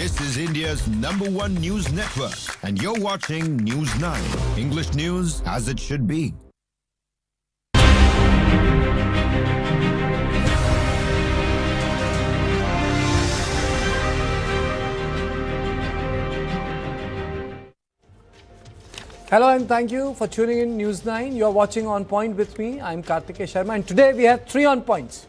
This is India's #1 news network, and you're watching News 9. English news as it should be. Hello and thank you for tuning in News 9. You are watching On Point with me. I'm Kartikeya Sharma, and today we have 3 on points.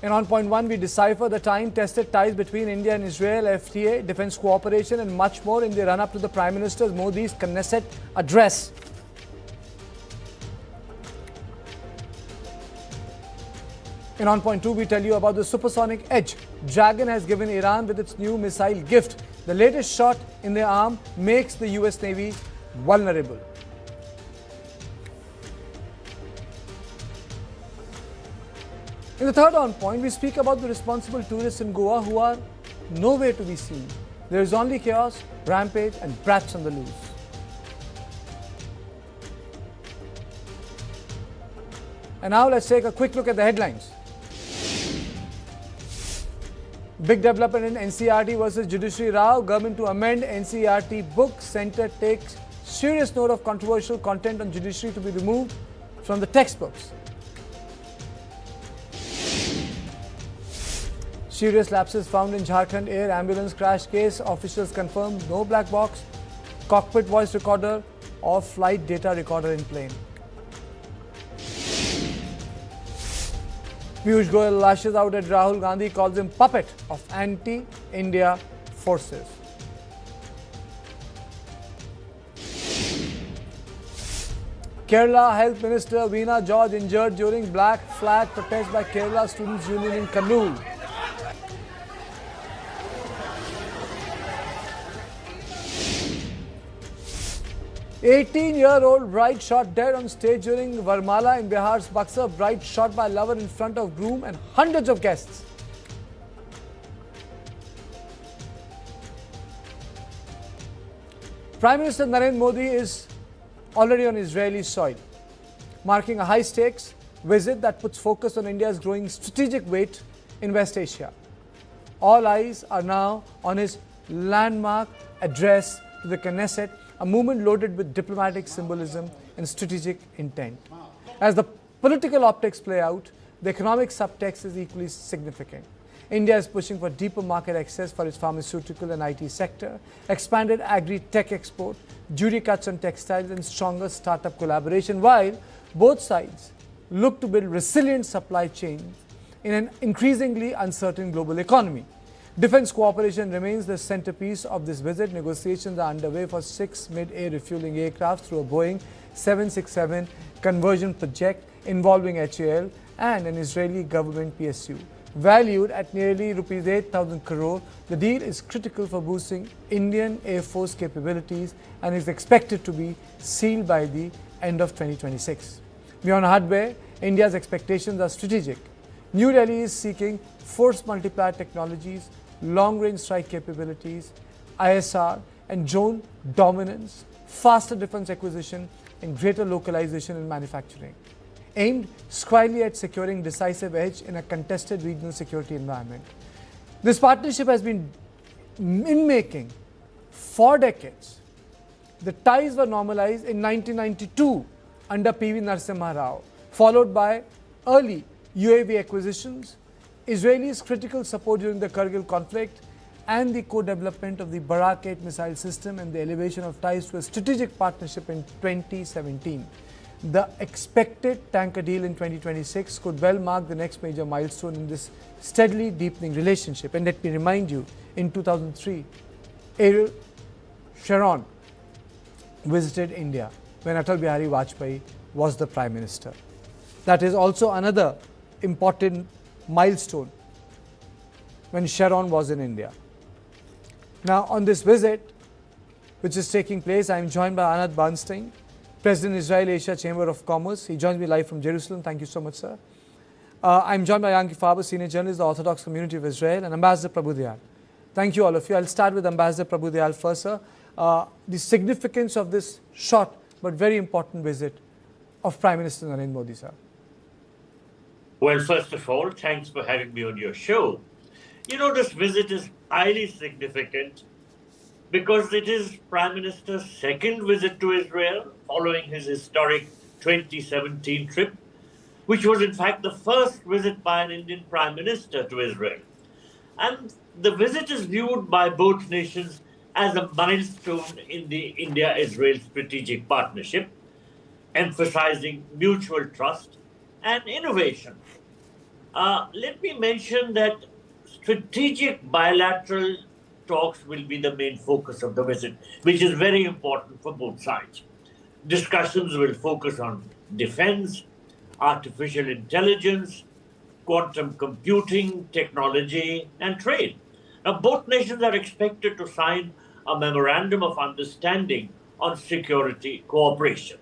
In On Point 1, we decipher the time-tested ties between India and Israel, FTA, defense cooperation and much more in the run-up to the Prime Minister Modi's Knesset address. In On Point 2, we tell you about the supersonic edge Dragon has given Iran with its new missile gift. The latest shot in their arm makes the US Navy vulnerable. In the third On Point, we speak about the responsible tourists in Goa who are nowhere to be seen. There is only chaos, rampage and brats on the loose. And now let's take a quick look at the headlines. Big development in NCERT versus Judiciary Row. Government to amend NCERT book. Centre takes serious note of controversial content on judiciary to be removed from the textbooks. Serious lapses found in Jharkhand air ambulance crash case. Officials confirm no black box, cockpit voice recorder or flight data recorder in plane. Piyush Goyal lashes out at Rahul Gandhi, calls him puppet of anti-India forces. Kerala Health Minister Veena George injured during Black Flag protest by Kerala Students' Union in Kannur. "18-year-old bride shot dead on stage during Varmala in Bihar's Buxar. Bride shot by lover in front of groom and hundreds of guests." Prime Minister Narendra Modi is already on Israeli soil, marking a high-stakes visit that puts focus on India's growing strategic weight in West Asia. All eyes are now on his landmark address to the Knesset, a movement loaded with diplomatic symbolism and strategic intent. As the political optics play out, the economic subtext is equally significant. India is pushing for deeper market access for its pharmaceutical and IT sector, expanded agri-tech export, duty cuts on textiles and stronger startup collaboration, while both sides look to build resilient supply chains in an increasingly uncertain global economy. Defense cooperation remains the centerpiece of this visit. Negotiations are underway for 6 mid-air refueling aircraft through a Boeing 767 conversion project involving HAL and an Israeli government PSU. Valued at nearly rupees 8,000 crore, the deal is critical for boosting Indian Air Force capabilities and is expected to be sealed by the end of 2026. Beyond hardware, India's expectations are strategic. New Delhi is seeking force-multiplier technologies, long-range strike capabilities, ISR and drone dominance, faster defense acquisition and greater localization in manufacturing, aimed squarely at securing decisive edge in a contested regional security environment. This partnership has been in making for decades. The ties were normalized in 1992 under PV Narasimha Rao, followed by early UAV acquisitions, Israelis' critical support during the Kargil conflict, and the co-development of the Barak 8 missile system and the elevation of ties to a strategic partnership in 2017. The expected tanker deal in 2026 could well mark the next major milestone in this steadily deepening relationship. And let me remind you, in 2003, Ariel Sharon visited India when Atal Bihari Vajpayee was the Prime Minister. That is also another important milestone when Sharon was in India. Now, on this visit, which is taking place, I am joined by Anand Bernstein, President Israel Asia Chamber of Commerce. He joins me live from Jerusalem. Thank you so much, sir. I'm joined by Yanki Faber, Senior Journalist, the Orthodox Community of Israel, and Ambassador Prabhu Dayal. Thank you, all of you. I'll start with Ambassador Prabhu Dayal first, sir. The significance of this short but very important visit of Prime Minister Narendra Modi, sir. Well, first of all, thanks for having me on your show. This visit is highly significant because it is Prime Minister's second visit to Israel following his historic 2017 trip, which was in fact the first visit by an Indian Prime Minister to Israel. And the visit is viewed by both nations as a milestone in the India-Israel strategic partnership, emphasizing mutual trust and innovation. Let me mention that strategic bilateral talks will be the main focus of the visit, which is very important for both sides. Discussions will focus on defense, artificial intelligence, quantum computing, technology, and trade. Now, both nations are expected to sign a memorandum of understanding on security cooperation.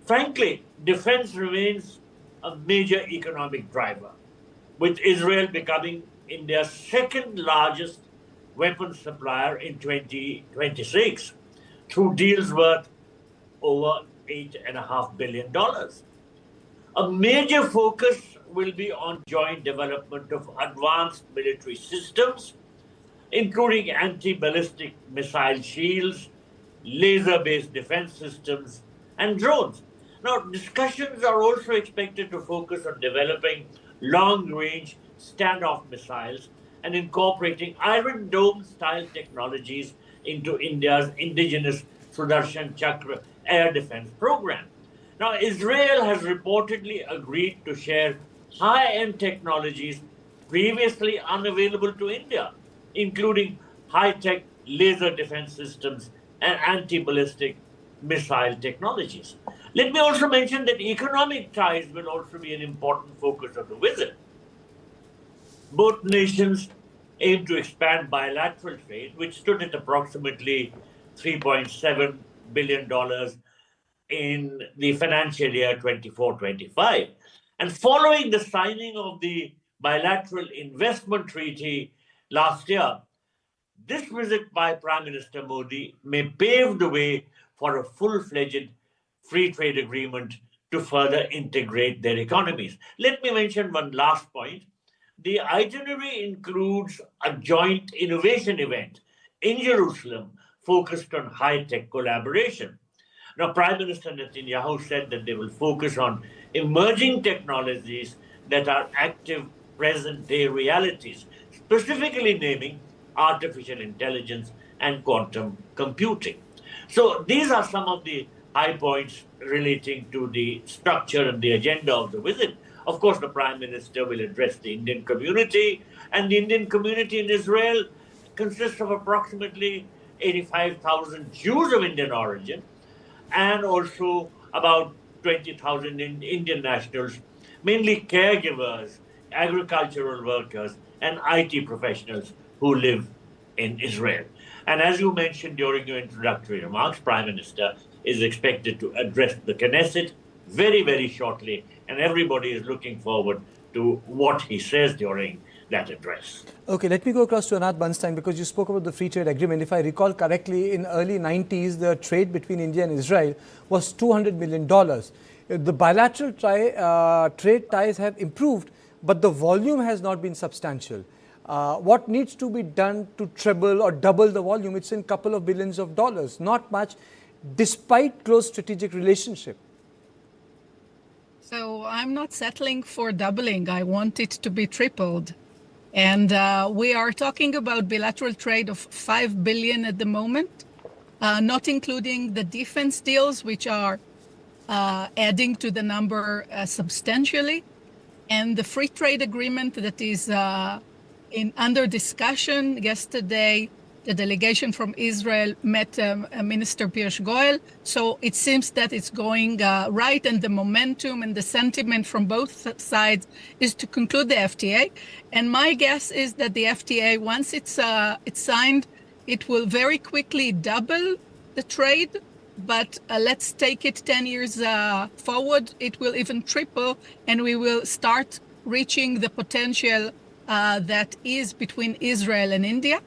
Frankly, defense remains a major economic driver, with Israel becoming India's second largest weapons supplier in 2026 through deals worth over $8.5 billion. A major focus will be on joint development of advanced military systems, including anti-ballistic missile shields, laser-based defense systems, and drones. Now, discussions are also expected to focus on developing long-range standoff missiles and incorporating Iron Dome-style technologies into India's indigenous Sudarshan Chakra air defense program. Now, Israel has reportedly agreed to share high-end technologies previously unavailable to India, including high-tech laser defense systems and anti-ballistic missile technologies. Let me also mention that economic ties will also be an important focus of the visit. Both nations aim to expand bilateral trade, which stood at approximately $3.7 billion in the financial year 24-25. And following the signing of the bilateral investment treaty last year, this visit by Prime Minister Modi may pave the way for a full-fledged free trade agreement to further integrate their economies. Let me mention one last point. The itinerary includes a joint innovation event in Jerusalem focused on high-tech collaboration. Now, Prime Minister Netanyahu said that they will focus on emerging technologies that are active present-day realities, specifically naming artificial intelligence and quantum computing. So these are some of the high points relating to the structure and the agenda of the visit. Of course, the Prime Minister will address the Indian community, and the Indian community in Israel consists of approximately 85,000 Jews of Indian origin, and also about 20,000 Indian nationals, mainly caregivers, agricultural workers, and IT professionals who live in Israel. And as you mentioned during your introductory remarks, Prime Minister is expected to address the Knesset very, very shortly, and everybody is looking forward to what he says during that address. Okay, let me go across to Anat Bernstein, because you spoke about the free trade agreement. If I recall correctly, in early 90s, the trade between India and Israel was $200 million. The bilateral trade ties have improved, but the volume has not been substantial. What needs to be done to treble or double the volume? It's in a couple of billions of dollars, not much, despite close strategic relationship. So I'm not settling for doubling. I want it to be tripled. And we are talking about bilateral trade of $5 billion at the moment, not including the defense deals, which are adding to the number substantially. And the free trade agreement that is under discussion yesterday, the delegation from Israel met Minister Goel. So it seems that it's going right, and the momentum and the sentiment from both sides is to conclude the FTA. And my guess is that the FTA, once it's signed, it will very quickly double the trade. But let's take it 10 years forward, it will even triple, and we will start reaching the potential that is between Israel and India.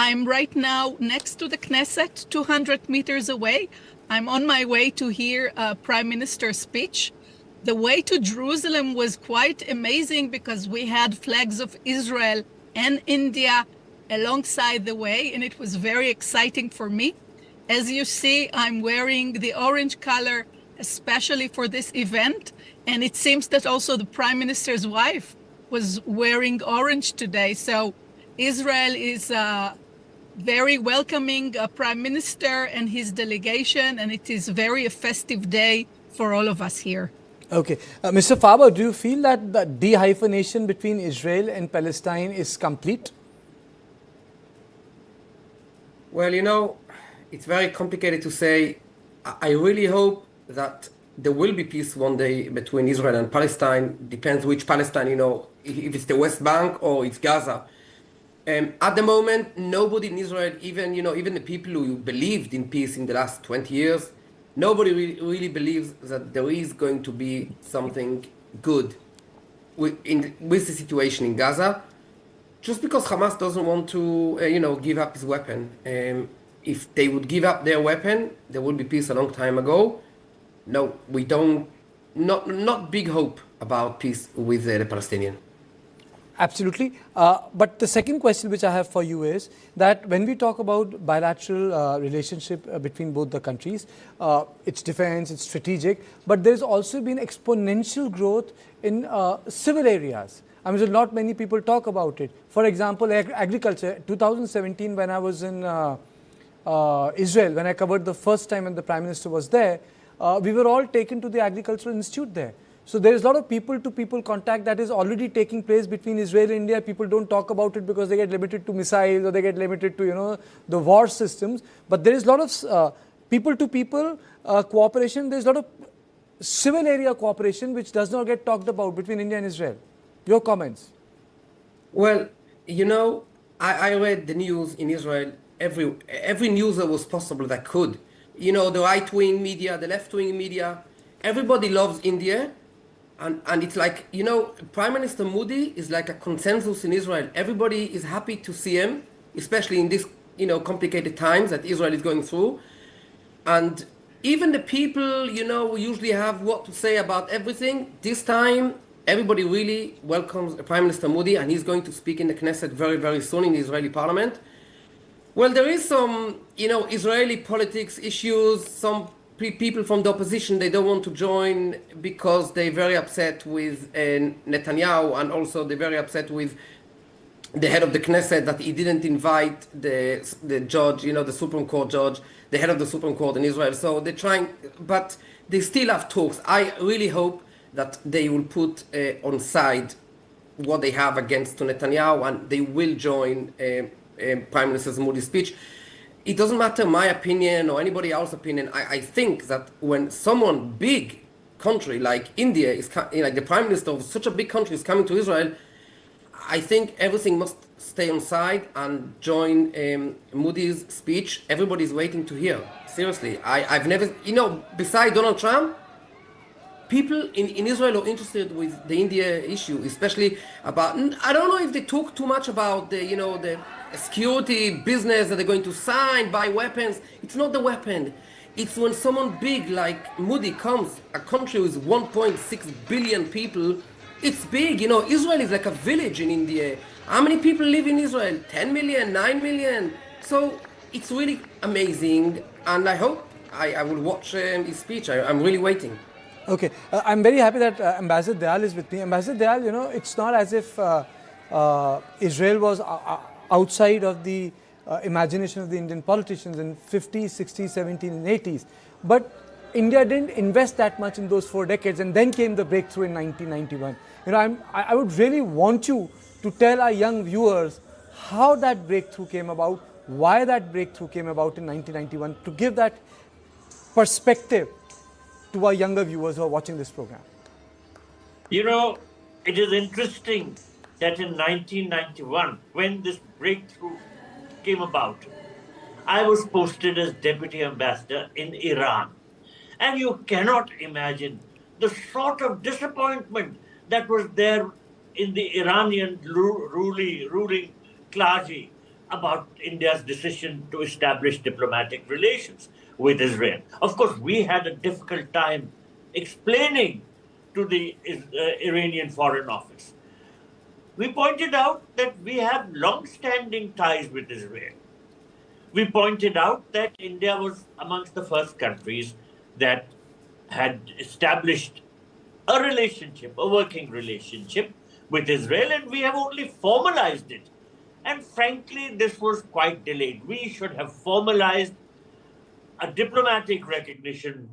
I'm right now next to the Knesset, 200 meters away. I'm on my way to hear Prime Minister's speech. The way to Jerusalem was quite amazing because we had flags of Israel and India alongside the way, and it was very exciting for me. As you see, I'm wearing the orange color, especially for this event, and it seems that also the Prime Minister's wife was wearing orange today. So Israel is very welcoming Prime Minister and his delegation, and it is very a festive day for all of us here. Okay. Mr. Faber, do you feel that the de-hyphenation between Israel and Palestine is complete? Well, it's very complicated to say. I really hope that there will be peace one day between Israel and Palestine. Depends which Palestine, if it's the West Bank or it's Gaza. At the moment, nobody in Israel, even the people who believed in peace in the last 20 years, nobody really believes that there is going to be something good with the situation in Gaza. Just because Hamas doesn't want to, give up his weapon. If they would give up their weapon, there would be peace a long time ago. No, we don't, not big hope about peace with the Palestinians. Absolutely. But the second question which I have for you is that when we talk about bilateral relationship between both the countries, it's defense, it's strategic, but there's also been exponential growth in civil areas. I mean, not many people talk about it. For example, agriculture. 2017, when I was in Israel, when I covered the first time when the Prime Minister was there, we were all taken to the Agricultural Institute there. So there is a lot of people-to-people contact that is already taking place between Israel and India. People don't talk about it because they get limited to missiles or they get limited to, the war systems. But there is a lot of people-to-people cooperation. There is a lot of civil area cooperation which does not get talked about between India and Israel. Your comments? Well, I read the news in Israel, every news that was possible that could. The right-wing media, the left-wing media, everybody loves India. And it's like, Prime Minister Modi is like a consensus in Israel. Everybody is happy to see him, especially in this, complicated times that Israel is going through. And even the people, who usually have what to say about everything, this time, everybody really welcomes Prime Minister Modi, and he's going to speak in the Knesset very, very soon in the Israeli parliament. Well, there is some, Israeli politics issues, some people from the opposition, they don't want to join because they're very upset with Netanyahu, and also they're very upset with the head of the Knesset that he didn't invite the judge, the Supreme Court judge, the head of the Supreme Court in Israel. So they're trying, but they still have talks. I really hope that they will put on side what they have against Netanyahu, and they will join Prime Minister Modi's speech. It doesn't matter my opinion or anybody else's opinion. I think that when someone big country like India is, like the Prime Minister of such a big country is coming to Israel, I think everything must stay on side and join Modi's speech. Everybody's waiting to hear. Seriously, I've never, besides Donald Trump, people in Israel are interested with the India issue, especially about, I don't know if they talk too much about the security business that they're going to sign, buy weapons. It's not the weapon. It's when someone big like Modi comes, a country with 1.6 billion people, it's big. Israel is like a village in India. How many people live in Israel? 10 million, 9 million. So it's really amazing. And I hope I will watch his speech. I'm really waiting. Okay, I'm very happy that Ambassador Dayal is with me. Ambassador Dayal, it's not as if Israel was outside of the imagination of the Indian politicians in 50s, 60s, 70s and 80s. But India didn't invest that much in those 4 decades, and then came the breakthrough in 1991. I would really want you to tell our young viewers how that breakthrough came about, why that breakthrough came about in 1991, to give that perspective to our younger viewers who are watching this program. It is interesting that in 1991, when this breakthrough came about, I was posted as Deputy Ambassador in Iran. And you cannot imagine the sort of disappointment that was there in the Iranian ruling clergy about India's decision to establish diplomatic relations with Israel. Of course, we had a difficult time explaining to the Iranian Foreign Office. We pointed out that we have long-standing ties with Israel. We pointed out that India was amongst the first countries that had established a relationship, a working relationship with Israel, and we have only formalized it. And frankly, this was quite delayed. We should have formalized a diplomatic recognition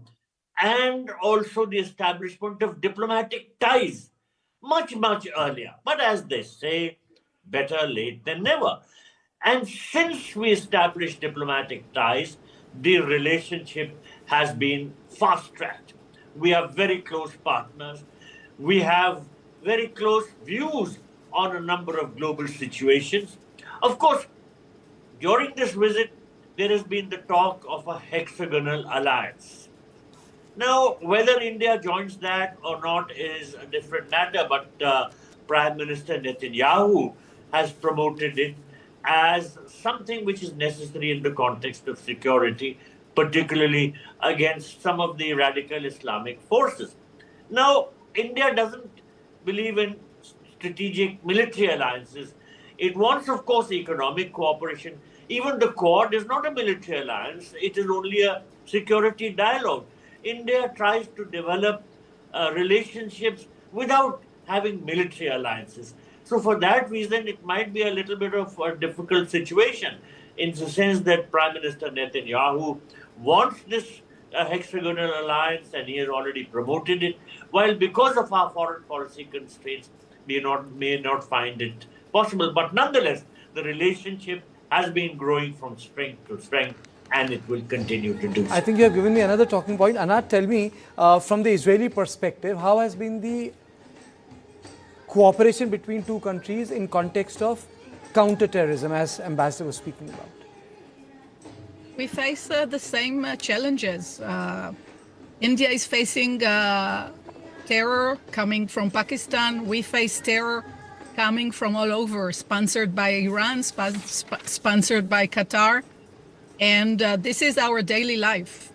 and also the establishment of diplomatic ties much, much earlier. But as they say, better late than never. And since we established diplomatic ties, the relationship has been fast-tracked. We are very close partners. We have very close views on a number of global situations. Of course, during this visit, there has been the talk of a hexagonal alliance. Now, whether India joins that or not is a different matter, but Prime Minister Netanyahu has promoted it as something which is necessary in the context of security, particularly against some of the radical Islamic forces. Now, India doesn't believe in strategic military alliances. It wants, of course, economic cooperation. Even the Quad is not a military alliance. It is only a security dialogue. India tries to develop relationships without having military alliances. So for that reason, it might be a little bit of a difficult situation in the sense that Prime Minister Netanyahu wants this hexagonal alliance and he has already promoted it, while because of our foreign policy constraints, we may not find it possible. But nonetheless, the relationship has been growing from strength to strength, and it will continue to do so. I think you have given me another talking point. Anat, tell me, from the Israeli perspective, how has been the cooperation between two countries in context of counter-terrorism, as Ambassador was speaking about? We face the same challenges. India is facing terror coming from Pakistan. We face terror coming from all over, sponsored by Iran, sponsored by Qatar. And this is our daily life.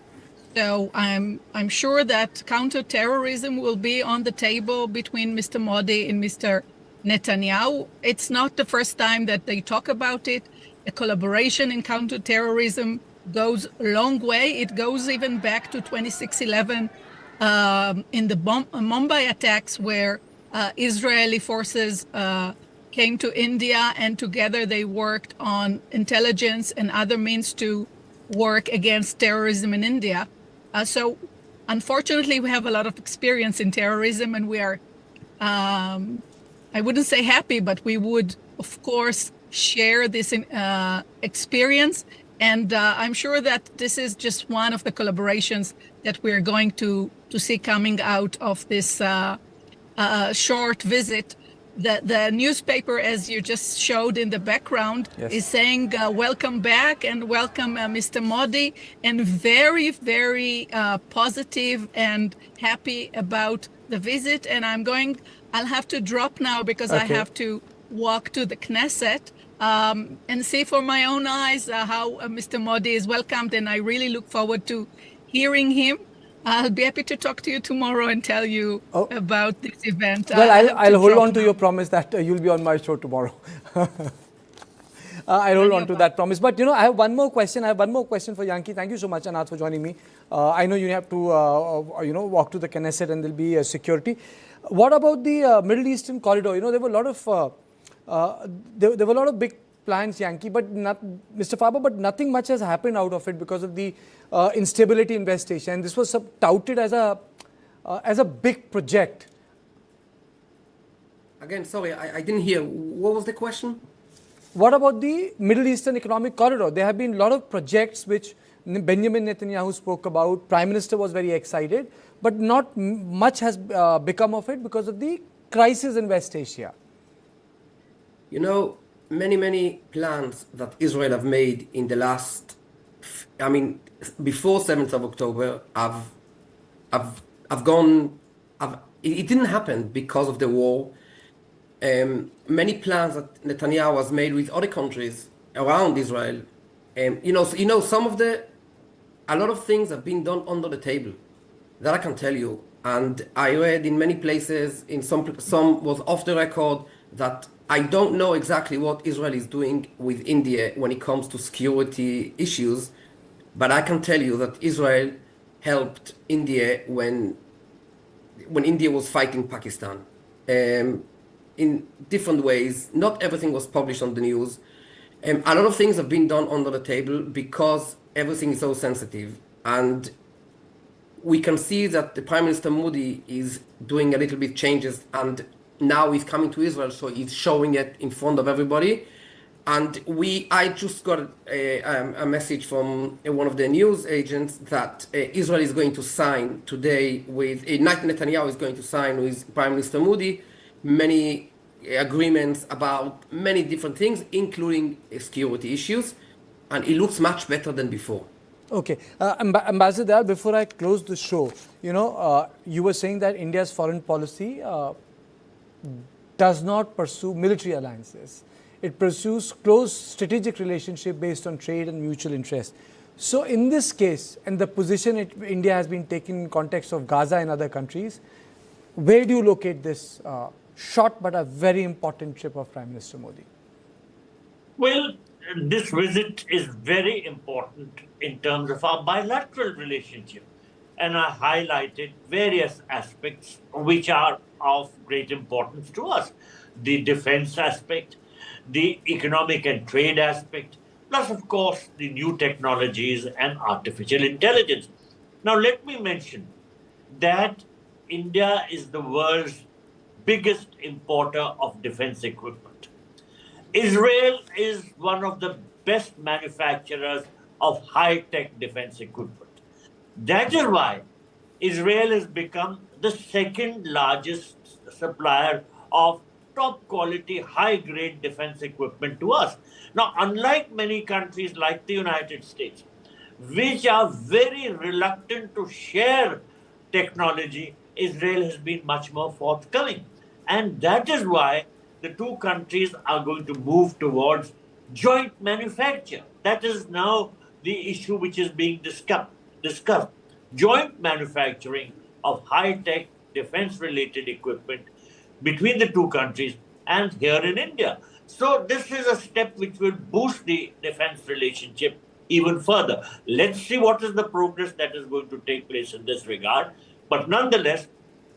So I'm sure that counter-terrorism will be on the table between Mr. Modi and Mr. Netanyahu. It's not the first time that they talk about it. A collaboration in counter-terrorism goes a long way. It goes even back to 26/11 in the Mumbai attacks, where Israeli forces came to India, and together they worked on intelligence and other means to work against terrorism in India. So unfortunately, we have a lot of experience in terrorism, and we are, I wouldn't say happy, but we would, of course, share this experience. And I'm sure that this is just one of the collaborations that we're going to see coming out of this short visit. The newspaper, as you just showed in the background, yes, is saying welcome back and welcome Mr. Modi, and very, very positive and happy about the visit. And I'll have to drop now because I have to walk to the Knesset and see for my own eyes how Mr. Modi is welcomed. And I really look forward to hearing him. I'll be happy to talk to you tomorrow and tell you about this event. Well, I'll hold on to your promise that you'll be on my show tomorrow. I'll hold on to that promise. But, you know, I have one more question. I have one more question for Yanki. Thank you so much, Anat, for joining me. I know you have to, walk to the Knesset and there'll be security. What about the Middle Eastern corridor? You know, there were a lot of, there were a lot of big plans, Yanki, but Mr. Faber, but nothing much has happened out of it because of the instability in West Asia. And this was touted as a big project. Again, sorry, I didn't hear. What was the question? What about the Middle Eastern Economic Corridor? There have been a lot of projects which Benjamin Netanyahu spoke about. Prime Minister was very excited, but not much has become of it because of the crisis in West Asia. You know, many plans that Israel have made in the last, before 7th of October, it didn't happen because of the war. Many plans that Netanyahu has made with other countries around Israel, a lot of things have been done under the table. That I can tell you. And I read in many places, in some was off the record, that I don't know exactly what Israel is doing with India when it comes to security issues, but I can tell you that Israel helped India when India was fighting Pakistan, in different ways. Not everything was published on the news. A lot of things have been done under the table because everything is so sensitive. And we can see that the Prime Minister Modi is doing a little bit changes, and now he's coming to Israel, so he's showing it in front of everybody. And I just got a message from one of the news agents that Israel is going to sign today with Netanyahu is going to sign with Prime Minister Modi many agreements about many different things, including security issues, and it looks much better than before. Okay, Ambassador, before I close the show, you were saying that India's foreign policy does not pursue military alliances. It pursues close strategic relationship based on trade and mutual interest. So in this case, and the position India has been taking in context of Gaza and other countries, where do you locate this short but a very important trip of Prime Minister Modi? Well, this visit is very important in terms of our bilateral relationship. And I highlighted various aspects which are of great importance to us. The defense aspect, the economic and trade aspect, plus, of course, the new technologies and artificial intelligence. Now, let me mention that India is the world's biggest importer of defense equipment. Israel is one of the best manufacturers of high-tech defense equipment. That is why Israel has become the second largest supplier of top quality, high-grade defense equipment to us. Now, unlike many countries like the United States, which are very reluctant to share technology, Israel has been much more forthcoming. And that is why the two countries are going to move towards joint manufacture. That is now the issue which is being discussed. Joint manufacturing of high-tech defense-related equipment between the two countries and here in India. So this is a step which will boost the defense relationship even further. Let's see what is the progress that is going to take place in this regard. But nonetheless,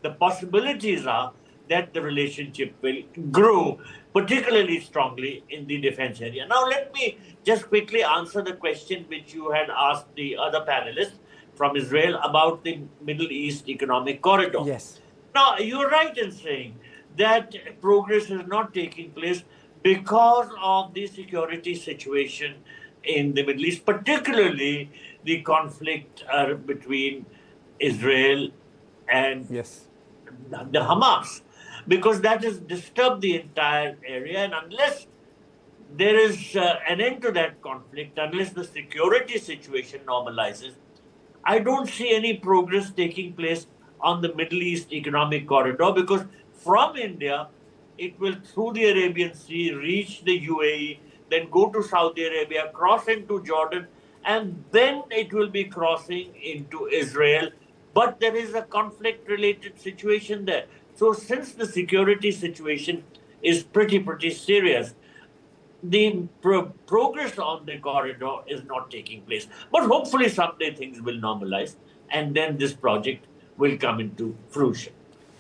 the possibilities are that the relationship will grow particularly strongly in the defense area. Now, let me just quickly answer the question which you had asked the other panelists from Israel about the Middle East Economic Corridor. Yes. Now, you're right in saying that progress is not taking place because of the security situation in the Middle East, particularly the conflict between Israel and the Hamas, because that has disturbed the entire area. And unless there is an end to that conflict, unless the security situation normalizes, I don't see any progress taking place on the Middle East Economic Corridor, because from India, it will through the Arabian Sea reach the UAE, then go to Saudi Arabia, cross into Jordan, and then it will be crossing into Israel. But there is a conflict-related situation there. So since the security situation is pretty serious, the progress on the corridor is not taking place. But hopefully someday things will normalize, and then this project will come into fruition.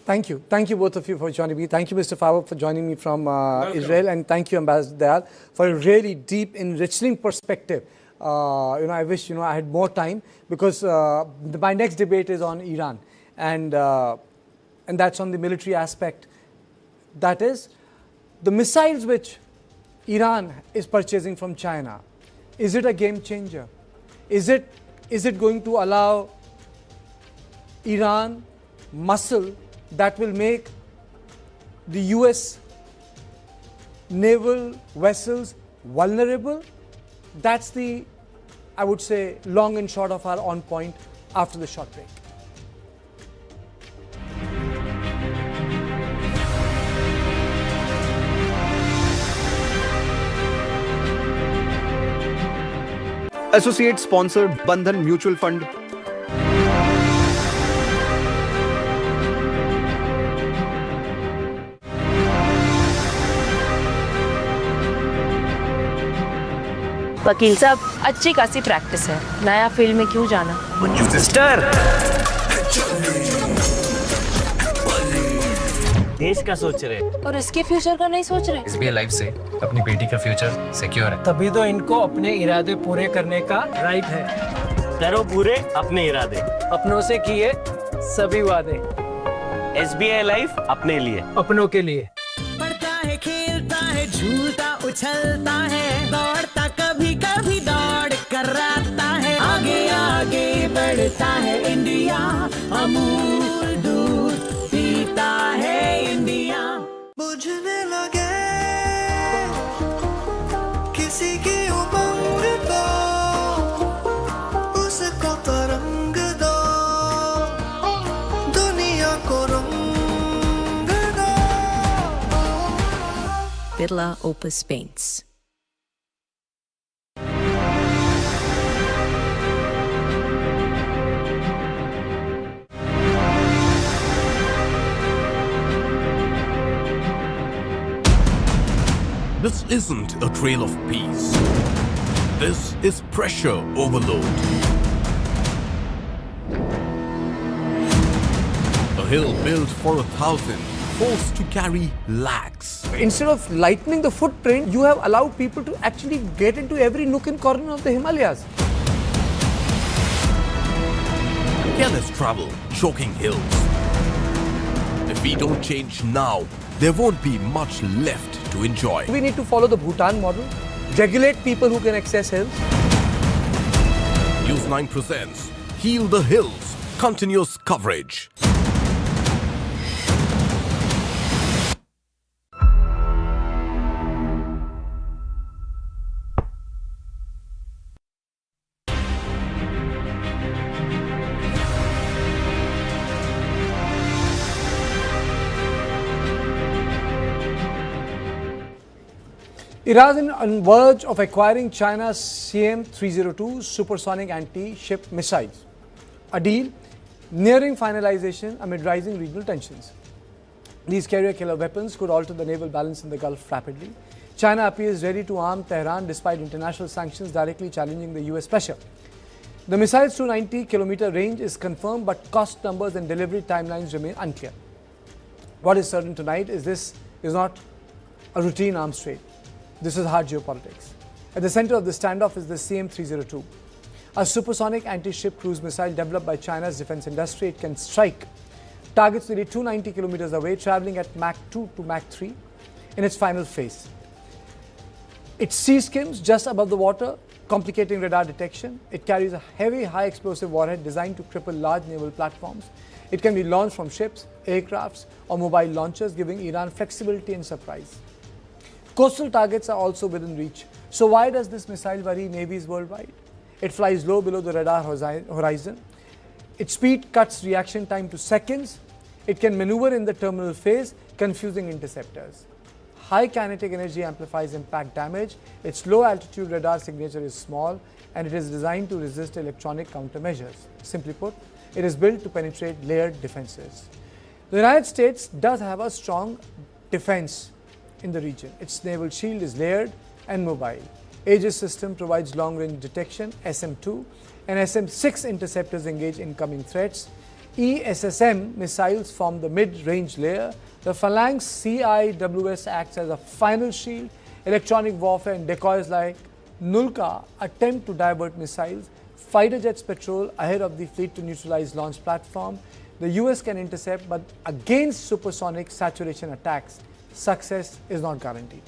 Thank you. Thank you both of you for joining me. Thank you, Mr. Fawad, for joining me from Israel. And thank you, Ambassador Dayal, for a really deep, enriching perspective. I wish, I had more time, because my next debate is on Iran. And that's on the military aspect. That is, the missiles which Iran is purchasing from China, is it a game changer? Is it going to allow Iran muscle that will make the US naval vessels vulnerable? That's the, I would say, long and short of our on point after the short break. Associate sponsor Bandhan Mutual Fund. वकील साहब, अच्छी खासी practice है, नया field में क्यों जाना? Sister, देश का सोच रहे और इसके फ्यूचर का नहीं सोच रहे? SBI लाइफ से अपनी बेटी का फ्यूचर सिक्योर है। तभी तो इनको अपने इरादे पूरे करने का राइट है। करो पूरे अपने इरादे, अपनों से किए सभी वादे, SBI लाइफ अपने लिए, अपनों के लिए। पढ़ता है, खेलता है, झूलता उछलता है, दौड़ता कभी कभी दौड़ कराता है, आगे आगे बढ़ता है इंडिया, अमूल दूध पीता है इंडिया। बुझने लगे किसी की उमंग को, उसको तरंग दो, दुनिया को रंग दो। Birla opus paints. This isn't a trail of peace. This is pressure overload. A hill built for 1,000, forced to carry lakhs. Instead of lightening the footprint, you have allowed people to actually get into every nook and corner of the Himalayas. Careless travel, choking hills. If we don't change now, there won't be much left to enjoy. We need to follow the Bhutan model, regulate people who can access hills. News 9 presents Heal the Hills, continuous coverage. Iran is on verge of acquiring China's CM-302 supersonic anti-ship missiles, a deal nearing finalization amid rising regional tensions. These carrier-killer weapons could alter the naval balance in the Gulf rapidly. China appears ready to arm Tehran despite international sanctions directly challenging the US pressure. The missile's 290-kilometer range is confirmed, but cost numbers and delivery timelines remain unclear. What is certain tonight is this is not a routine arms trade. This is hard geopolitics. At the center of the standoff is the CM-302, a supersonic anti-ship cruise missile developed by China's defense industry. It can strike targets nearly 290 kilometers away, traveling at Mach 2 to Mach 3 in its final phase. It sea skims just above the water, complicating radar detection. It carries a heavy, high-explosive warhead designed to cripple large naval platforms. It can be launched from ships, aircrafts, or mobile launchers, giving Iran flexibility and surprise. Coastal targets are also within reach. So why does this missile worry navies worldwide? It flies low below the radar horizon. Its speed cuts reaction time to seconds. It can maneuver in the terminal phase, confusing interceptors. High kinetic energy amplifies impact damage. Its low altitude radar signature is small, and it is designed to resist electronic countermeasures. Simply put, it is built to penetrate layered defenses. The United States does have a strong defense in the region. Its naval shield is layered and mobile. Aegis system provides long-range detection, SM-2, and SM-6 interceptors engage incoming threats. ESSM missiles form the mid-range layer. The Phalanx CIWS acts as a final shield. Electronic warfare and decoys like Nulka attempt to divert missiles. Fighter jets patrol ahead of the fleet to neutralize launch platform. The US can intercept, but against supersonic saturation attacks, success is not guaranteed.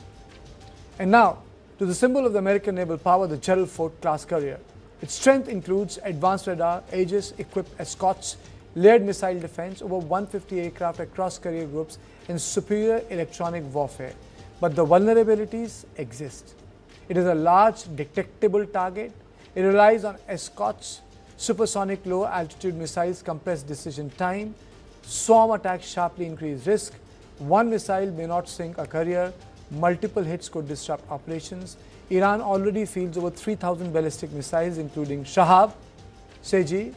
And now, to the symbol of the American naval power, the Gerald Ford-class carrier. Its strength includes advanced radar, Aegis-equipped escorts, layered missile defense, over 150 aircraft across carrier groups, and superior electronic warfare. But the vulnerabilities exist. It is a large, detectable target. It relies on escorts, supersonic low-altitude missiles compress decision time, swarm attacks sharply increase risk. One missile may not sink a carrier. Multiple hits could disrupt operations. Iran already fields over 3,000 ballistic missiles, including Shahab, Seji,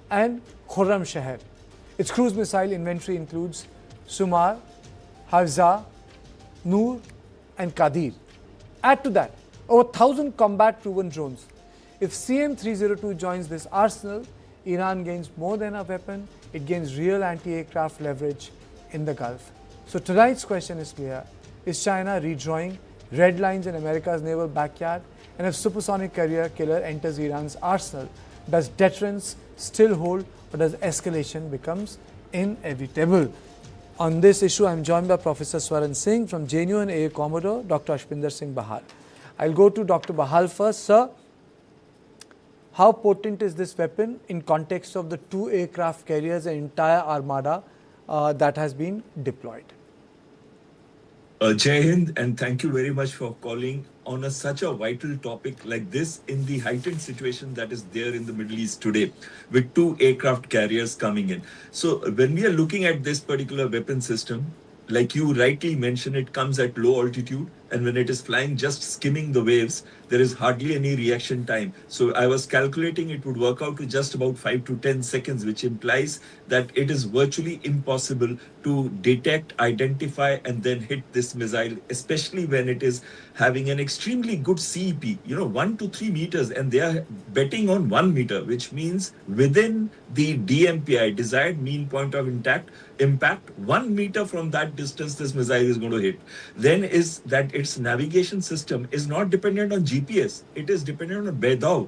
and Khurramshahr. Its cruise missile inventory includes Sumar, Hafza, Noor, and Qadir. Add to that over 1,000 combat-proven drones. If CM-302 joins this arsenal, Iran gains more than a weapon, it gains real anti-aircraft leverage in the Gulf. So tonight's question is clear. Is China redrawing red lines in America's naval backyard? And if supersonic carrier killer enters Iran's arsenal, does deterrence still hold, or does escalation becomes inevitable? On this issue, I am joined by Professor Swaran Singh from JNU and AA Commodore, Dr. Ashpinder Singh Bahal. I'll go to Dr. Bahal first. Sir, how potent is this weapon in context of the 2 aircraft carriers and entire armada that has been deployed? Jai Hind, and thank you very much for calling on such a vital topic like this in the heightened situation that is there in the Middle East today, with 2 aircraft carriers coming in. So when we are looking at this particular weapon system, like you rightly mentioned, it comes at low altitude, and when it is flying, just skimming the waves, there is hardly any reaction time. So I was calculating it would work out to just about 5 to 10 seconds, which implies that it is virtually impossible to detect, identify, and then hit this missile, especially when it is having an extremely good CEP, 1 to 3 meters, and they are betting on 1 meter, which means within the DMPI, desired mean point of impact, 1 meter from that distance this missile is going to hit. Then is that its navigation system is not dependent on GPS, it is dependent on Beidou.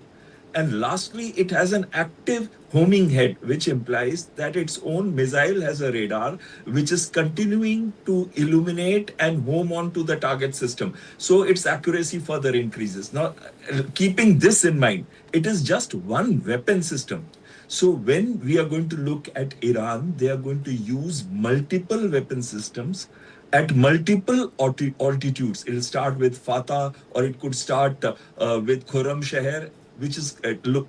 And lastly, it has an active homing head, which implies that its own missile has a radar which is continuing to illuminate and home onto the target system. So its accuracy further increases. Now, keeping this in mind, it is just one weapon system. So when we are going to look at Iran, they are going to use multiple weapon systems at multiple altitudes. It will start with Fatah, or it could start with Khurram Shahar, which is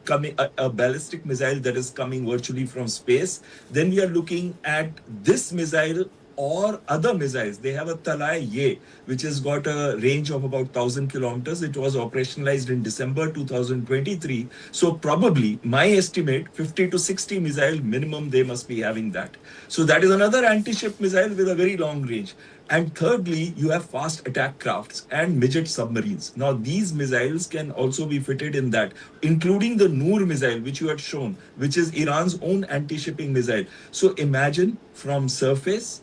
coming a ballistic missile that is coming virtually from space. Then we are looking at this missile or other missiles. They have a Talai-Ye, which has got a range of about 1,000 kilometers. It was operationalized in December 2023. So probably, my estimate, 50 to 60 missile minimum, they must be having that. So that is another anti-ship missile with a very long range. And thirdly, you have fast attack crafts and midget submarines. Now, these missiles can also be fitted in that, including the Noor missile, which you had shown, which is Iran's own anti-shipping missile. So imagine from surface,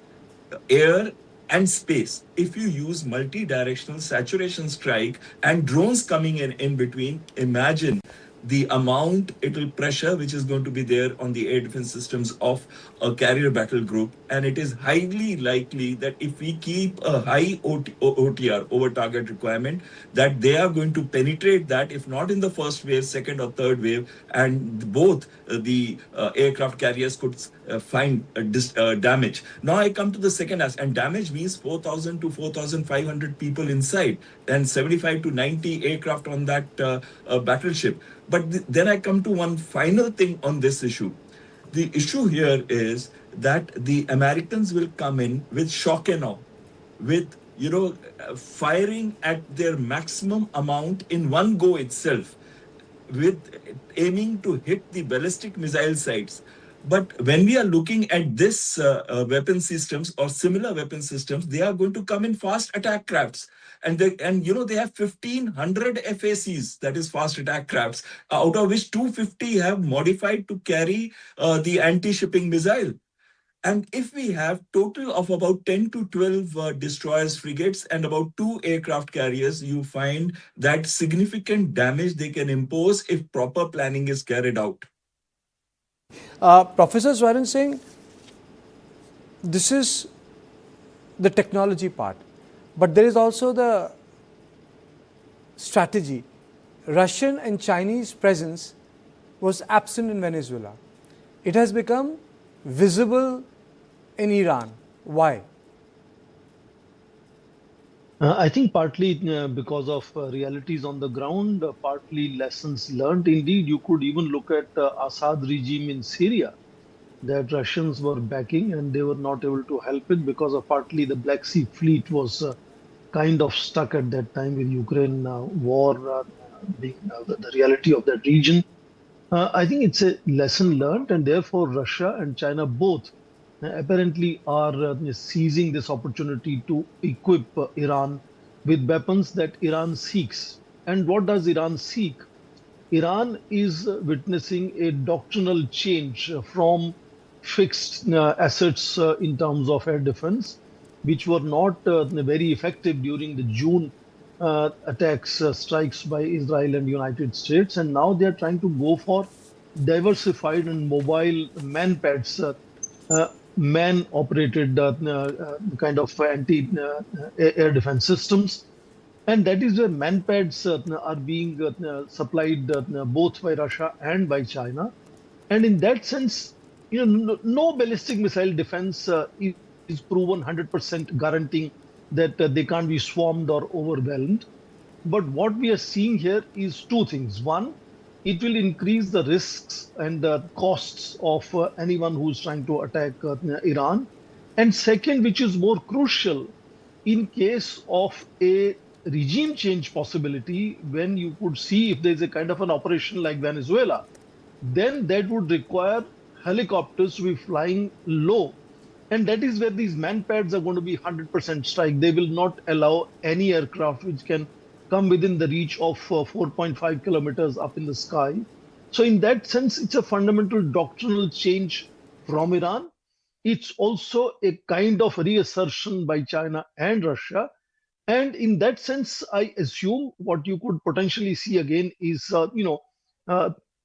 air, and space, if you use multi-directional saturation strike and drones coming in between, imagine the amount pressure which is going to be there on the air defense systems of a carrier battle group. And it is highly likely that if we keep a high OTR, over target requirement, that they are going to penetrate that, if not in the first wave, second or third wave, and both the aircraft carriers could find damage. Now I come to the second aspect, and damage means 4,000 to 4,500 people inside and 75 to 90 aircraft on that battleship. But then I come to one final thing on this issue. The issue here is that the Americans will come in with shock and awe, with firing at their maximum amount in one go itself, with aiming to hit the ballistic missile sites. But when we are looking at this weapon systems or similar weapon systems, they are going to come in fast attack crafts. And they have 1,500 FACs, that is fast attack crafts, out of which 250 have modified to carry the anti-shipping missile. And if we have total of about 10 to 12 destroyers, frigates, and about 2 aircraft carriers, you find that significant damage they can impose if proper planning is carried out. Professor Swaran Singh, this is the technology part, but there is also the strategy. Russian and Chinese presence was absent in Venezuela. It has become visible in Iran. Why? I think partly because of realities on the ground, partly lessons learned. Indeed, you could even look at Assad regime in Syria that Russians were backing, and they were not able to help it because of partly the Black Sea Fleet was kind of stuck at that time with Ukraine war being the reality of that region. I think it's a lesson learned, and therefore Russia and China both apparently are seizing this opportunity to equip Iran with weapons that Iran seeks. And what does Iran seek? Iran is witnessing a doctrinal change from fixed assets in terms of air defense, which were not very effective during the June attacks, strikes by Israel and United States. And now they are trying to go for diversified and mobile manpads, man-operated kind of anti-air defense systems. And that is where manpads are being supplied both by Russia and by China. And in that sense, no ballistic missile defense is proven 100% guaranteeing that they can't be swarmed or overwhelmed. But what we are seeing here is two things. One, it will increase the risks and the costs of anyone who's trying to attack Iran. And second, which is more crucial, in case of a regime change possibility, when you could see if there's a kind of an operation like Venezuela, then that would require helicopters to be flying low. And that is where these manpads are going to be 100% strike. They will not allow any aircraft which can come within the reach of 4.5 kilometers up in the sky. So in that sense, it's a fundamental doctrinal change from Iran. It's also a kind of reassertion by China and Russia. And in that sense, I assume what you could potentially see again is,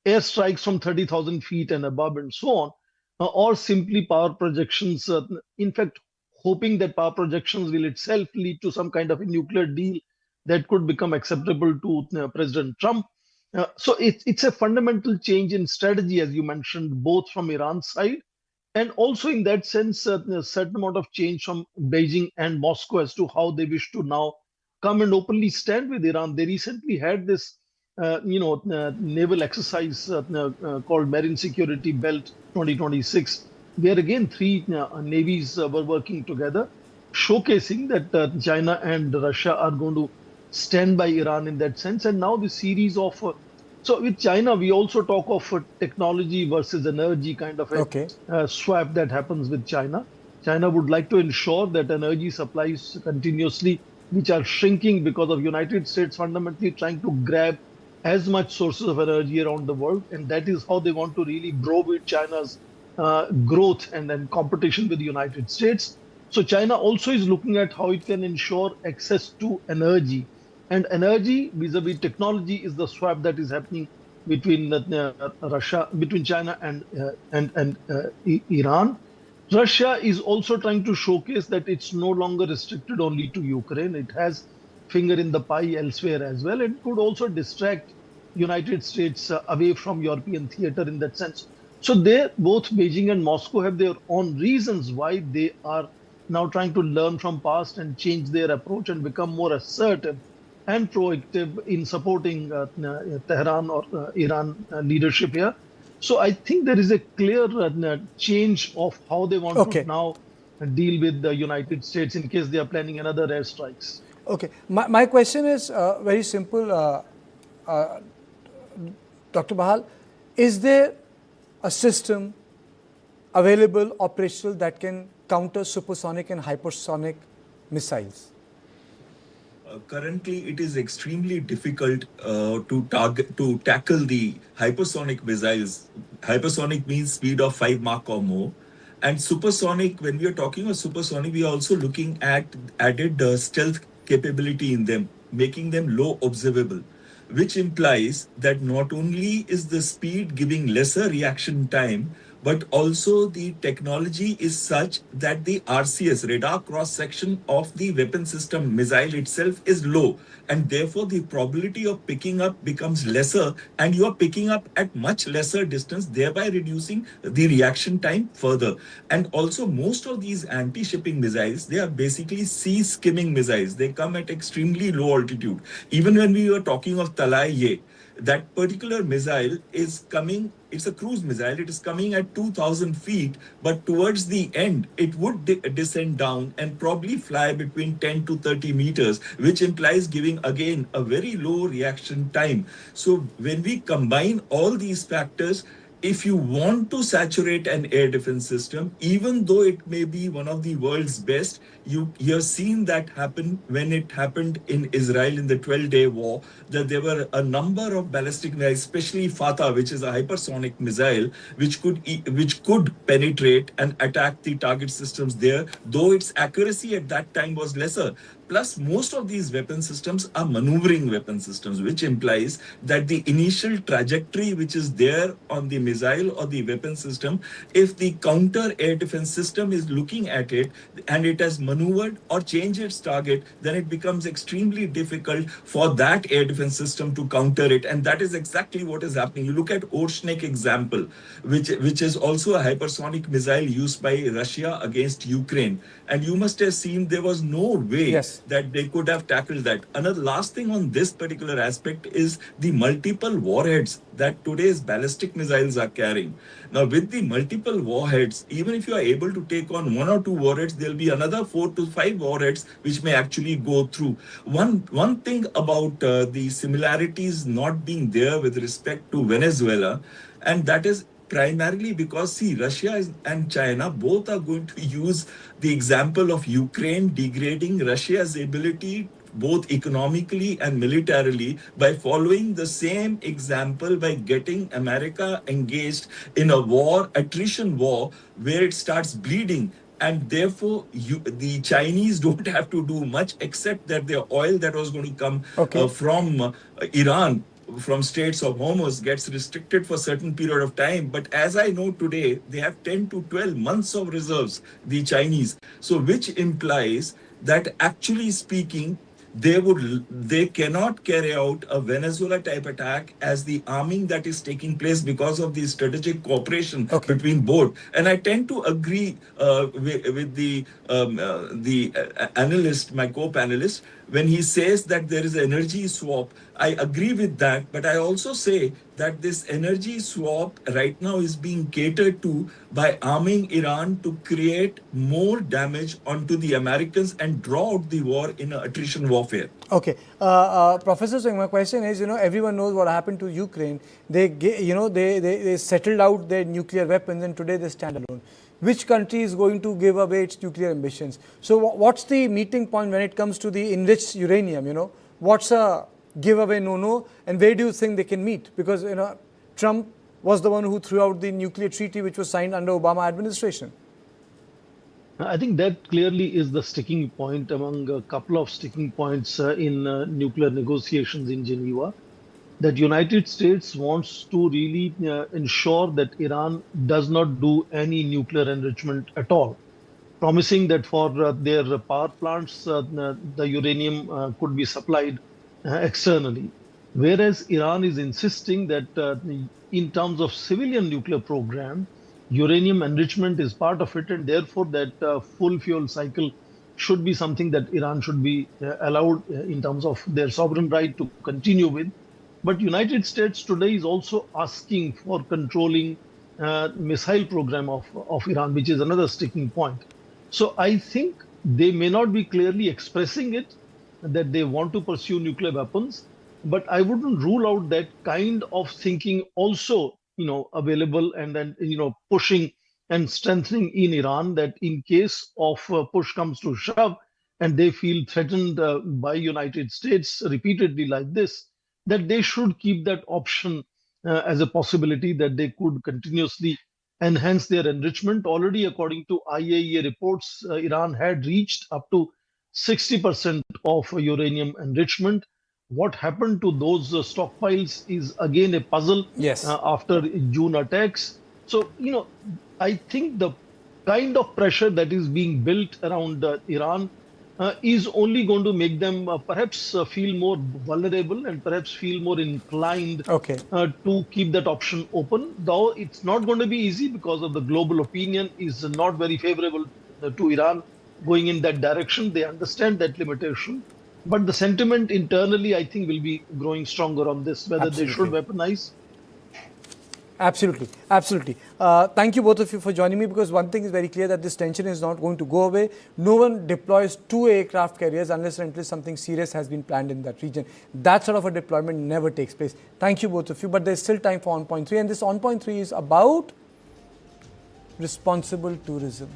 airstrikes from 30,000 feet and above and so on, or simply power projections. In fact, hoping that power projections will itself lead to some kind of a nuclear deal that could become acceptable to President Trump. So it's a fundamental change in strategy, as you mentioned, both from Iran's side, and also in that sense, a certain amount of change from Beijing and Moscow as to how they wish to now come and openly stand with Iran. They recently had this, naval exercise called Marine Security Belt 2026, where again three navies were working together, showcasing that China and Russia are going to stand by Iran in that sense. And now the series of so with China, we also talk of technology versus energy kind of a swap that happens with China. China would like to ensure that energy supplies continuously, which are shrinking because of United States fundamentally trying to grab as much sources of energy around the world. And that is how they want to really grow with China's growth and then competition with the United States. So China also is looking at how it can ensure access to energy. And energy vis-a-vis technology is the swap that is happening between between China and Iran. Russia is also trying to showcase that it's no longer restricted only to Ukraine. It has finger in the pie elsewhere as well. It could also distract United States away from European theater in that sense. So both Beijing and Moscow have their own reasons why they are now trying to learn from past and change their approach and become more assertive and proactive in supporting Tehran or Iran leadership here. So I think there is a clear change of how they want to now deal with the United States in case they are planning another airstrikes. Okay. My question is very simple, Dr. Bahal. Is there a system available, operational, that can counter supersonic and hypersonic missiles? Currently, it is extremely difficult to tackle the hypersonic missiles. Hypersonic means speed of 5 Mach or more. And supersonic, when we are talking of supersonic, we are also looking at added stealth capability in them, making them low observable, which implies that not only is the speed giving lesser reaction time, but also the technology is such that the RCS, radar cross-section of the weapon system missile itself is low. And therefore, the probability of picking up becomes lesser, and you are picking up at much lesser distance, thereby reducing the reaction time further. And also, most of these anti-shipping missiles, they are basically sea-skimming missiles. They come at extremely low altitude. Even when we were talking of Talai-Ye, that particular missile is coming, it's a cruise missile, it is coming at 2,000 feet, but towards the end, it would descend down and probably fly between 10 to 30 meters, which implies giving again a very low reaction time. So when we combine all these factors, if you want to saturate an air defense system, even though it may be one of the world's best, you have seen that happen when it happened in Israel in the 12-day war, that there were a number of ballistic missiles, especially Fatah, which is a hypersonic missile, which could penetrate and attack the target systems there, though its accuracy at that time was lesser. Plus, most of these weapon systems are maneuvering weapon systems, which implies that the initial trajectory which is there on the missile or the weapon system, if the counter air defense system is looking at it and it has maneuvered or changed its target, then it becomes extremely difficult for that air defense system to counter it. And that is exactly what is happening. You look at Oshnik example, which is also a hypersonic missile used by Russia against Ukraine. And you must have seen there was no way that they could have tackled that. Another last thing on this particular aspect is the multiple warheads that today's ballistic missiles are carrying. Now, with the multiple warheads, even if you are able to take on 1 or 2 warheads, there'll be another 4 to 5 warheads which may actually go through. One thing about the similarities not being there with respect to Venezuela, and that is primarily because, see, Russia and China both are going to use the example of Ukraine degrading Russia's ability both economically and militarily by following the same example, by getting America engaged in a war, attrition war, where it starts bleeding. And therefore, the Chinese don't have to do much except that their oil that was going to come from Iran, from Straits of Hormuz, gets restricted for a certain period of time. But as I know today, they have 10 to 12 months of reserves, the Chinese. So which implies that actually speaking, they cannot carry out a Venezuela type attack as the arming that is taking place because of the strategic cooperation between both. And I tend to agree with the analyst, my co-panelist, when he says that there is an energy swap. I agree with that, but I also say that this energy swap right now is being catered to by arming Iran to create more damage onto the Americans and draw out the war in an attrition warfare. Okay, Professor Singh, my question is, everyone knows what happened to Ukraine. They settled out their nuclear weapons, and today they stand alone. Which country is going to give away its nuclear ambitions? So what's the meeting point when it comes to the enriched uranium? What's a giveaway no-no, and where do you think they can meet? Because Trump was the one who threw out the nuclear treaty which was signed under Obama administration. I think that clearly is the sticking point among a couple of sticking points in nuclear negotiations in Geneva, that United States wants to really ensure that Iran does not do any nuclear enrichment at all, promising that for their power plants, the uranium could be supplied externally. Whereas Iran is insisting that in terms of civilian nuclear program, uranium enrichment is part of it, and therefore that full fuel cycle should be something that Iran should be allowed in terms of their sovereign right to continue with. But United States today is also asking for controlling missile program of Iran, which is another sticking point. So I think they may not be clearly expressing it, that they want to pursue nuclear weapons, but I wouldn't rule out that kind of thinking also, available, and then, pushing and strengthening in Iran, that in case of push comes to shove and they feel threatened by United States repeatedly like this, that they should keep that option as a possibility, that they could continuously enhance their enrichment. Already, according to IAEA reports, Iran had reached up to 60% of uranium enrichment. What happened to those stockpiles is again a puzzle after June attacks. So, I think the kind of pressure that is being built around Iran is only going to make them perhaps feel more vulnerable and perhaps feel more inclined to keep that option open. Though it's not going to be easy, because of the global opinion is not very favorable to Iran going in that direction. They understand that limitation. But the sentiment internally, I think, will be growing stronger on this, whether they should weaponize. Absolutely, absolutely. Thank you both of you for joining me, because one thing is very clear, that this tension is not going to go away. No one deploys 2 aircraft carriers unless and until something serious has been planned in that region. That sort of a deployment never takes place. Thank you both of you, but there's still time for on point 3, and this on point 3 is about responsible tourism.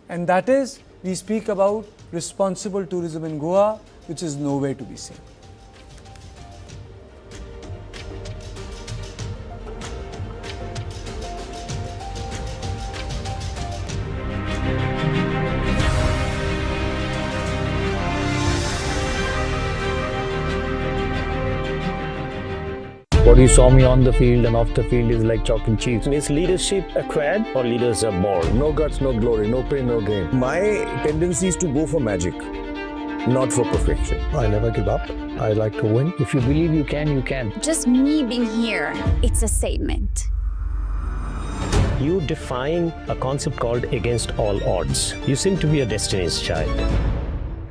And that is, we speak about responsible tourism in Goa, which is nowhere to be seen. What you saw me on the field and off the field is like chalk and cheese. Is leadership acquired or leaders are born? No guts, no glory, no pain, no gain. My tendency is to go for magic, not for perfection. I never give up. I like to win. If you believe you can, you can. Just me being here, it's a statement. You define a concept called against all odds. You seem to be a Destiny's Child.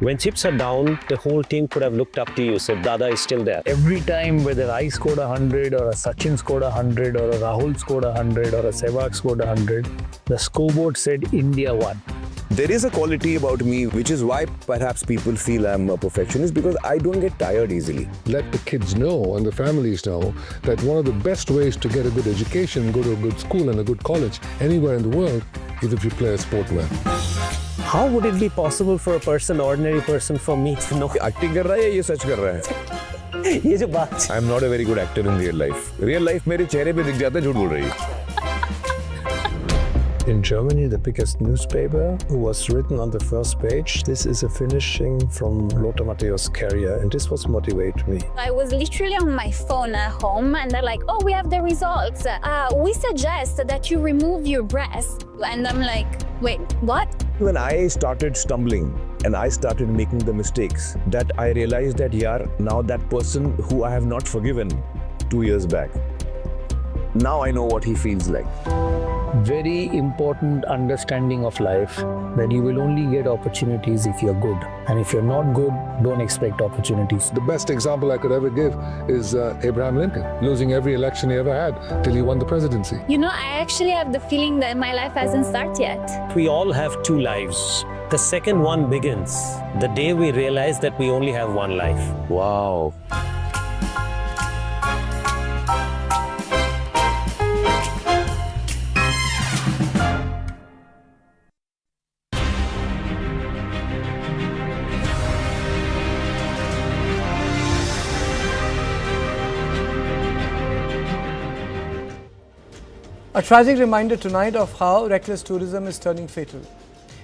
When chips are down, the whole team could have looked up to you, said, Dada is still there. Every time, whether I scored 100 or a Sachin scored 100 or a Rahul scored 100 or a Sehwag scored 100, the scoreboard said India won. There is a quality about me, which is why perhaps people feel I'm a perfectionist, because I don't get tired easily. Let the kids know and the families know that one of the best ways to get a good education, go to a good school and a good college anywhere in the world, is if you play a sport well. How would it be possible for a person, ordinary person, for me to know? Acting कर रहा है या ये सच कर रहा है? ये जो बात I'm not a very good actor in real life. Real life मेरे चेहरे पे दिख जाता है झूठ बोल रही है. In Germany, the biggest newspaper was written on the first page. This is a finishing from Lothar Matthäus' career, and this was motivate me. I was literally on my phone at home, and they're like, oh, we have the results. We suggest that you remove your breast. And I'm like, wait, what? When I started stumbling and I started making the mistakes, that I realized that, now that person who I have not forgiven 2 years back, now I know what he feels like. Very important understanding of life, that you will only get opportunities if you're good. And if you're not good, don't expect opportunities. The best example I could ever give is Abraham Lincoln, losing every election he ever had till he won the presidency. You know, I actually have the feeling that my life hasn't started yet. We all have 2 lives. The second one begins the day we realize that we only have 1 life. Wow. A tragic reminder tonight of how reckless tourism is turning fatal.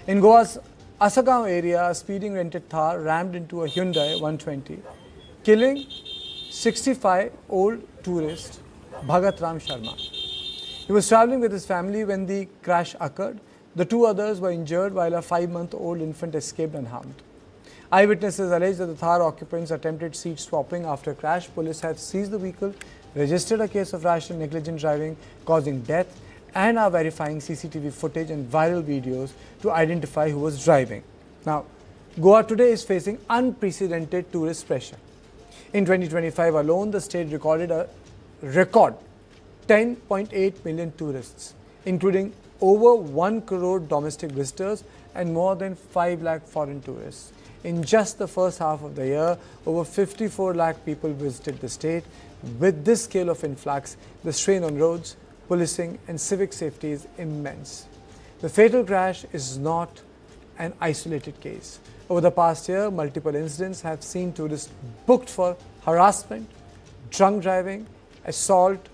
In Goa's Asagaon area, a speeding rented Thar rammed into a Hyundai 120, killing 65-year-old tourist Bhagat Ram Sharma. He was travelling with his family when the crash occurred. The 2 others were injured while a 5-month-old infant escaped unharmed. Eyewitnesses allege that the Thar occupants attempted seat swapping after crash. Police have seized the vehicle, registered a case of rash and negligent driving causing death, and are verifying CCTV footage and viral videos to identify who was driving. Now, Goa today is facing unprecedented tourist pressure. In 2025 alone, the state recorded a record 10.8 million tourists, including over 1 crore domestic visitors and more than 5 lakh foreign tourists. In just the first half of the year, over 54 lakh people visited the state. With this scale of influx, the strain on roads, policing and civic safety is immense. The fatal crash is not an isolated case. Over the past year, multiple incidents have seen tourists booked for harassment, drunk driving, assault,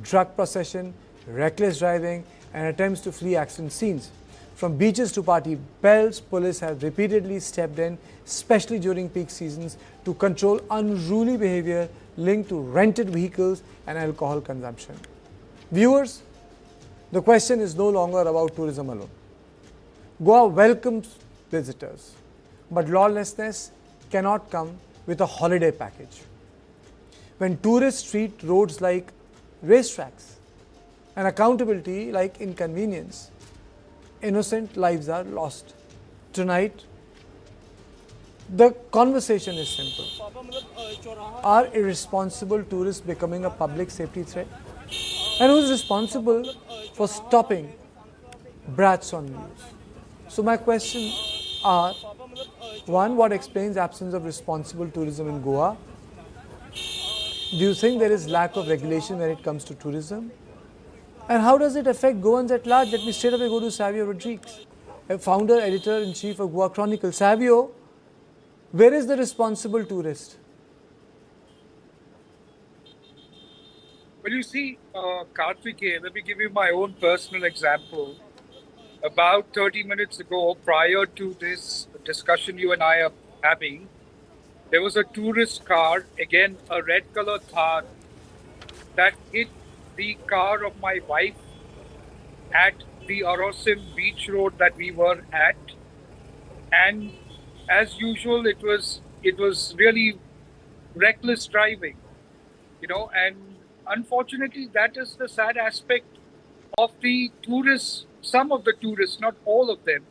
drug possession, reckless driving and attempts to flee accident scenes. From beaches to party bells, police have repeatedly stepped in, especially during peak seasons, to control unruly behavior linked to rented vehicles and alcohol consumption. Viewers, the question is no longer about tourism alone. Goa welcomes visitors, but lawlessness cannot come with a holiday package. When tourists treat roads like racetracks and accountability like inconvenience, innocent lives are lost. Tonight, the conversation is simple. Are irresponsible tourists becoming a public safety threat? And who's responsible for stopping brats on wheels? So my questions are, one, what explains absence of responsible tourism in Goa? Do you think there is lack of regulation when it comes to tourism? And how does it affect Goans at large? Let me straight away go to Savio Rodriguez, a founder, editor-in-chief of Goa Chronicle. Savio, where is the responsible tourist? Well, you see, Karthikeyan, let me give you my own personal example. About 30 minutes ago, prior to this discussion you and I are having, there was a tourist car, again, a red color Thar, that hit the car of my wife at the Arosim beach road that we were at. And as usual, it was really reckless driving, and unfortunately, that is the sad aspect of the tourists, some of the tourists, not all of them,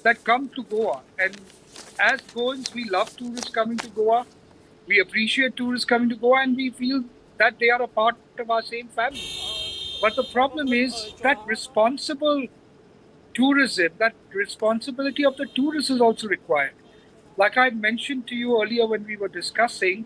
that come to Goa. And as Goans, we love tourists coming to Goa. We appreciate tourists coming to Goa, and we feel that they are a part of our same family. But the problem is that responsible tourism, that responsibility of the tourist is also required. Like I mentioned to you earlier when we were discussing,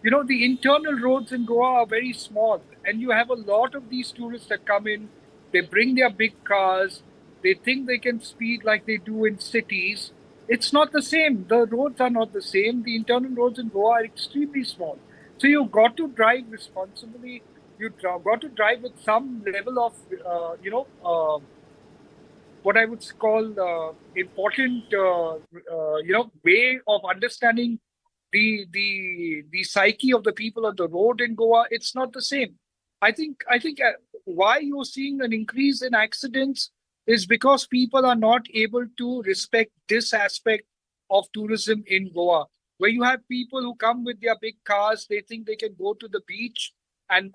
the internal roads in Goa are very small, and you have a lot of these tourists that come in, they bring their big cars, they think they can speed like they do in cities. It's not the same. The roads are not the same. The internal roads in Goa are extremely small. So you've got to drive responsibly. You've got to drive with some level of, what I would call important, way of understanding the psyche of the people on the road in Goa. It's not the same. I think why you're seeing an increase in accidents is because people are not able to respect this aspect of tourism in Goa, where you have people who come with their big cars, they think they can go to the beach and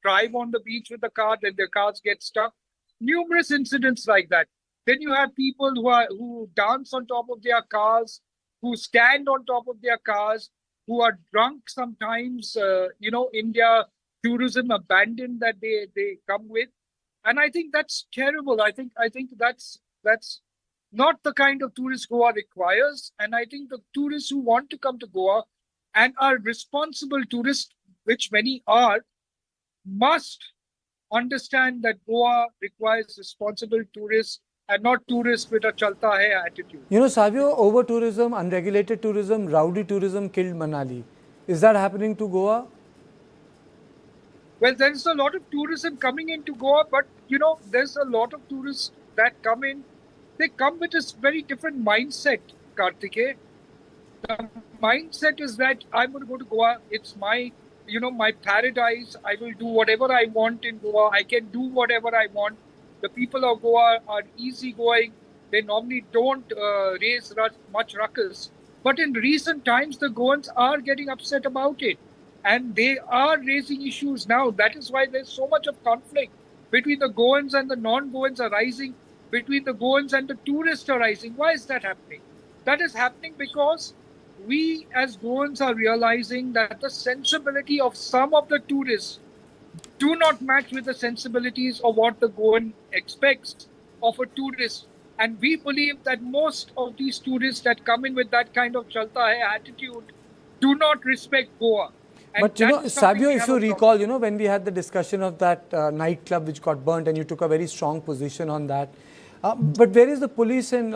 drive on the beach with the car, then their cars get stuck. Numerous incidents like that. Then you have people who dance on top of their cars, who stand on top of their cars, who are drunk sometimes, in their tourism abandon that they come with. And I think that's terrible. I think that's not the kind of tourist Goa requires. And I think the tourists who want to come to Goa and are responsible tourists, which many are, must understand that Goa requires responsible tourists and not tourists with a chalta hai attitude. Savio, over-tourism, unregulated tourism, rowdy tourism killed Manali. Is that happening to Goa? Well, there's a lot of tourism coming into Goa, but, there's a lot of tourists that come in. They come with a very different mindset, Karthikeyan. The mindset is that I'm going to go to Goa. It's my paradise. I will do whatever I want in Goa. I can do whatever I want. The people of Goa are easygoing. They normally don't raise much ruckus. But in recent times, the Goans are getting upset about it. And they are raising issues now. That is why there's so much of conflict between the Goans and the non-Goans arising, between the Goans and the tourists arising. Why is that happening? That is happening because we as Goans are realizing that the sensibility of some of the tourists do not match with the sensibilities of what the Goan expects of a tourist. And we believe that most of these tourists that come in with that kind of chalta hai attitude do not respect Goa. And but Savio, if you recall, when we had the discussion of that nightclub which got burnt, and you took a very strong position on that. But where is the police and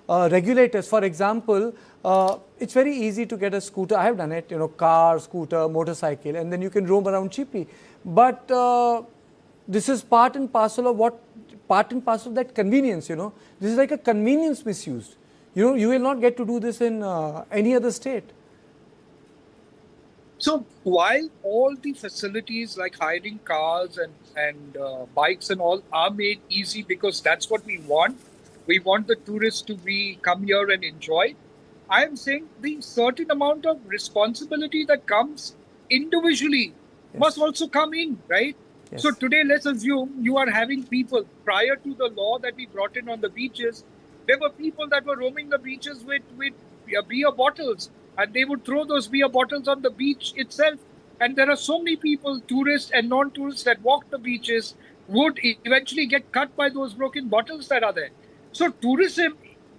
regulators? For example, it's very easy to get a scooter. I have done it. Car, scooter, motorcycle, and then you can roam around cheaply. But this is part and parcel of that convenience. This is like a convenience misused. You will not get to do this in any other state. So while all the facilities like hiring cars and bikes and all are made easy because that's what we want the tourists to come here and enjoy. I am saying the certain amount of responsibility that comes individually must also come in, right? Yes. So today, let's assume you are having people, prior to the law that we brought in on the beaches, there were people that were roaming the beaches with beer bottles. And they would throw those beer bottles on the beach itself. and there are so many people, tourists and non-tourists, that walk the beaches, would eventually get cut by those broken bottles that are there. So tourism,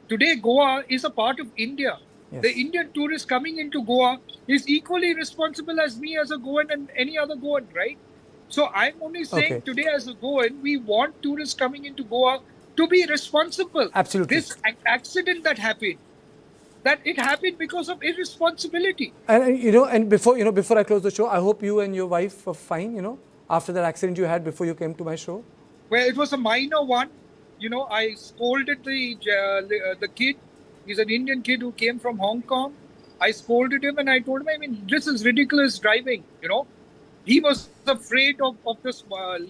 today Goa is a part of India. Yes. The Indian tourist coming into Goa is equally responsible as me as a Goan and any other Goan, right? So I'm only saying today as a Goan, we want tourists coming into Goa to be responsible. Absolutely. This accident that happened, that it happened because of irresponsibility. And before I close the show, I hope you and your wife were fine, after that accident you had before you came to my show. Well, it was a minor one. I scolded the kid. He's an Indian kid who came from Hong Kong. I scolded him and I told him, this is ridiculous driving, He was afraid of this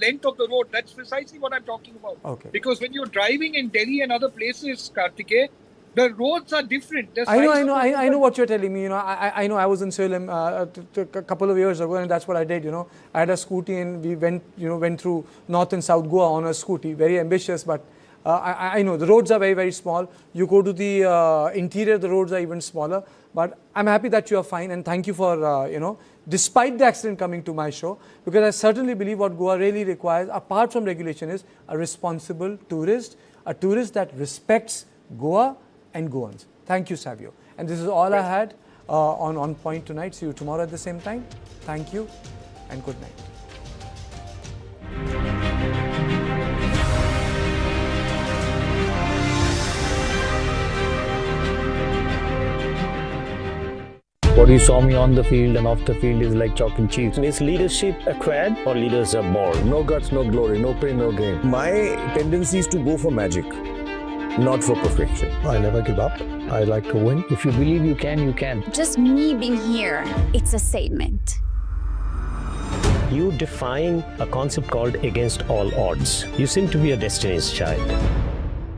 length of the road. That's precisely what I'm talking about. Okay. Because when you're driving in Delhi and other places, Karthikeya, the roads are different. I know what you're telling me. I know I was in Salem a couple of years ago, and that's what I did. I had a scooty, and we went through North and South Goa on a scooty. Very ambitious, but I know the roads are very, very small. You go to the interior, the roads are even smaller. But I'm happy that you are fine, and thank you for despite the accident coming to my show, because I certainly believe what Goa really requires, apart from regulation, is a responsible tourist, a tourist that respects Goa and Goans. Thank you, Savio. And this is all I had on Point tonight. See you tomorrow at the same time. Thank you and good night. What you saw me on the field and off the field is like chalk and cheese. Is leadership acquired or leaders are born? No guts, no glory, no pain, no gain. My tendency is to go for magic, not for perfection. I never give up. I like to win. If you believe you can, you can. Just me being here, it's a statement. You define a concept called against all odds. You seem to be a destiny's child.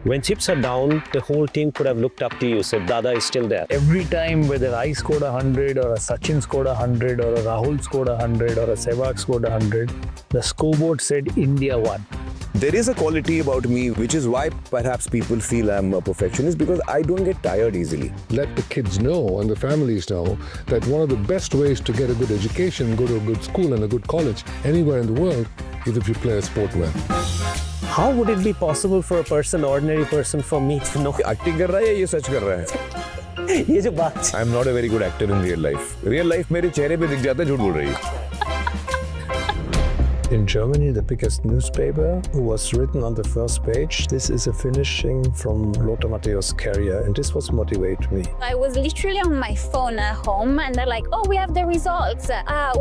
When chips are down, the whole team could have looked up to you, said, Dada is still there. Every time, whether I scored 100 or a Sachin scored 100 or a Rahul scored 100 or a Sehwag scored 100, the scoreboard said India won. There is a quality about me, which is why perhaps people feel I'm a perfectionist, because I don't get tired easily. Let the kids know and the families know that one of the best ways to get a good education, go to a good school and a good college anywhere in the world, is if you play a sport well. How would it be possible for a person, ordinary person, for me to know? Acting कर रहा है या ये सच कर रहा है? ये जो बात. I'm not a very good actor in real life. Real life मेरे चेहरे पे दिख जाता है झूठ बोल रही है. In Germany, the biggest newspaper was written on the first page. This is a finishing from Lothar Matthäus' career, and this was motivated me. I was literally on my phone at home, and they're like, "Oh, we have the results.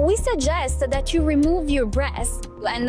We suggest that you remove your breast." And